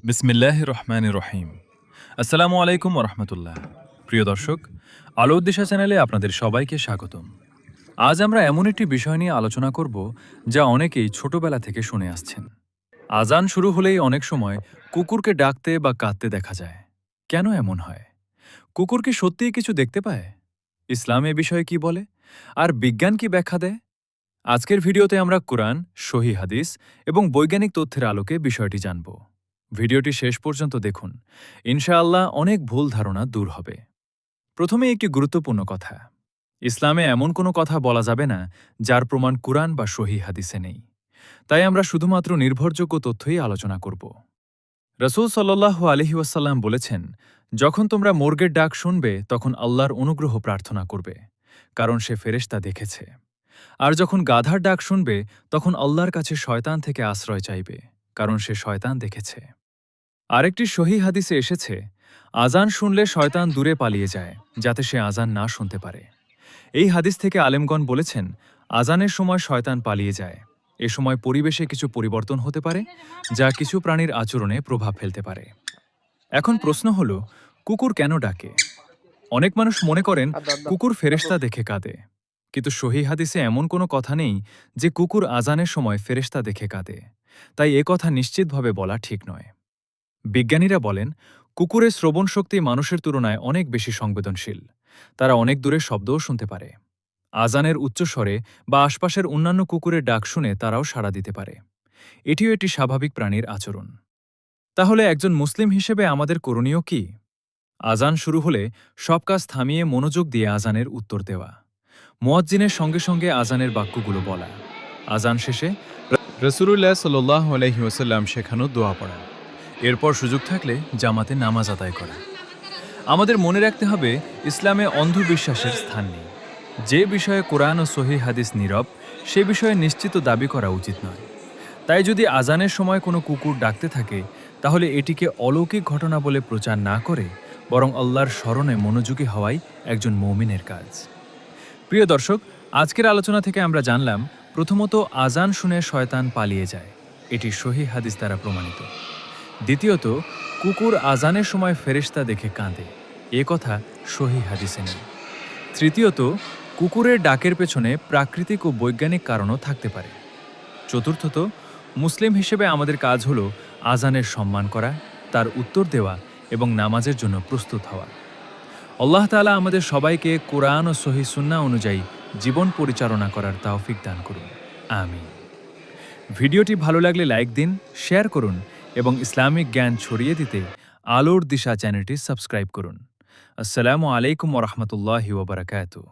বিসমিল্লাহির রহমানির রহিম। আসসালামু আলাইকুম ওরহমতুল্লাহ। প্রিয় দর্শক, আলো উদ্দিশা চ্যানেলে আপনাদের সবাইকে স্বাগতম। আজ আমরা এমন একটি বিষয় নিয়ে আলোচনা করব যা অনেকেই ছোটবেলা থেকে শুনে আসছেন। আজান শুরু হলেই অনেক সময় কুকুরকে ডাকতে বা কাঁদতে দেখা যায়। কেন এমন হয়? কুকুর কি সত্যিই কিছু দেখতে পায়? ইসলাম এ বিষয়ে কি বলে? আর বিজ্ঞান কি ব্যাখ্যা দেয়? আজকের ভিডিওতে আমরা কুরআন, সহিহ হাদিস এবং বৈজ্ঞানিক তথ্যের আলোকে বিষয়টি জানব। ভিডিওটি শেষ পর্যন্ত দেখুন। ইনশাআল্লাহ অনেক ভুল ধারণা দূর হবে। প্রথমে একটি গুরুত্বপূর্ণ কথা। ইসলামে এমন কোনো কথা বলা যাবে না যার প্রমাণ কুরআন বা সহিহ হাদিসে নেই। তাই আমরা শুধুমাত্র নির্ভরযোগ্য তথ্যই আলোচনা করব। রাসূল সাল্লাল্লাহু আলাইহি ওয়াসাল্লাম বলেছেন, যখন তোমরা মোর্গের ডাক শুনবে তখন আল্লাহর অনুগ্রহ প্রার্থনা করবে, কারণ সে ফেরেশতা দেখেছে। আর যখন গাধার ডাক শুনবে তখন আল্লাহর কাছে শয়তান থেকে আশ্রয় চাইবে, কারণ সে শয়তান দেখেছে। আরেকটি সহিহ হাদিসে এসেছে, আজান শুনলে শয়তান দূরে পালিয়ে যায়, যাতে সে আজান না শুনতে পারে। এই হাদিস থেকে আলেমগণ বলেছেন, আজানের সময় শয়তান পালিয়ে যায়। এ সময় পরিবেশে কিছু পরিবর্তন হতে পারে, যা কিছু প্রাণীর আচরণে প্রভাব ফেলতে পারে। এখন প্রশ্ন হল, কুকুর কেন ডাকে? অনেক মানুষ মনে করেন কুকুর ফেরেশতা দেখে কাঁদে। কিন্তু সহিহ হাদিসে এমন কোনো কথা নেই যে কুকুর আজানের সময় ফেরেশতা দেখে কাঁদে। তাই এ কথা নিশ্চিতভাবে বলা ঠিক নয়। বিজ্ঞানীরা বলেন, কুকুরের শ্রবণ শক্তি মানুষের তুলনায় অনেক বেশি সংবেদনশীল। তারা অনেক দূরের শব্দও শুনতে পারে। আজানের উচ্চস্বরে বা আশপাশের অন্যান্য কুকুরের ডাক শুনে তারাও সাড়া দিতে পারে। এটিও একটি স্বাভাবিক প্রাণীর আচরণ। তাহলে একজন মুসলিম হিসেবে আমাদের করণীয় কি? আজান শুরু হলে সব কাজ থামিয়ে মনোযোগ দিয়ে আজানের উত্তর দেওয়া। মুয়াজ্জিনের সঙ্গে সঙ্গে আজানের বাক্যগুলো বলা। আজান শেষে রাসূলুল্লাহ সাল্লাল্লাহু আলাইহি ওয়াসাল্লাম শেখানো দোয়া পড়া। এরপর সুযোগ থাকলে জামাতে নামাজ আদায় করা। আমাদের মনে রাখতে হবে, ইসলামে অন্ধবিশ্বাসের স্থান নেই। যে বিষয়ে কোরআন ও সহিহ হাদিস নীরব, সে বিষয়ে নিশ্চিত দাবি করা উচিত নয়। তাই যদি আজানের সময় কোনো কুকুর ডাকতে থাকে, তাহলে এটিকে অলৌকিক ঘটনা বলে প্রচার না করে বরং আল্লাহর স্মরণে মনোযোগী হওয়াই একজন মুমিনের কাজ। প্রিয় দর্শক, আজকের আলোচনা থেকে আমরা জানলাম, প্রথমত আজান শুনে শয়তান পালিয়ে যায়। এটি সহিহ হাদিস দ্বারা প্রমাণিত। দ্বিতীয়ত, কুকুর আজানের সময় ফেরেশতা দেখে কাঁদে। এ কথা সহিহ হাদিসে নেই। তৃতীয়ত, কুকুরের ডাকের পেছনে প্রাকৃতিক ও বৈজ্ঞানিক কারণও থাকতে পারে। চতুর্থত, মুসলিম হিসেবে আমাদের কাজ হল আজানের সম্মান করা, তার উত্তর দেওয়া এবং নামাজের জন্য প্রস্তুত হওয়া। আল্লাহ তাআলা আমাদের সবাইকে কোরআন ও সহিহ সুন্নাহ অনুযায়ী জীবন পরিচালনা করার তৌফিক দান করুন। আমিন। ভিডিওটি ভালো লাগলে লাইক দিন, শেয়ার করুন এবং ইসলামিক জ্ঞান ছড়িয়ে দিতে আলোর দিশা চ্যানেলটি সাবস্ক্রাইব করুন। আসসালামু আলাইকুম ওয়া রাহমাতুল্লাহি ওয়া বারাকাতুহু।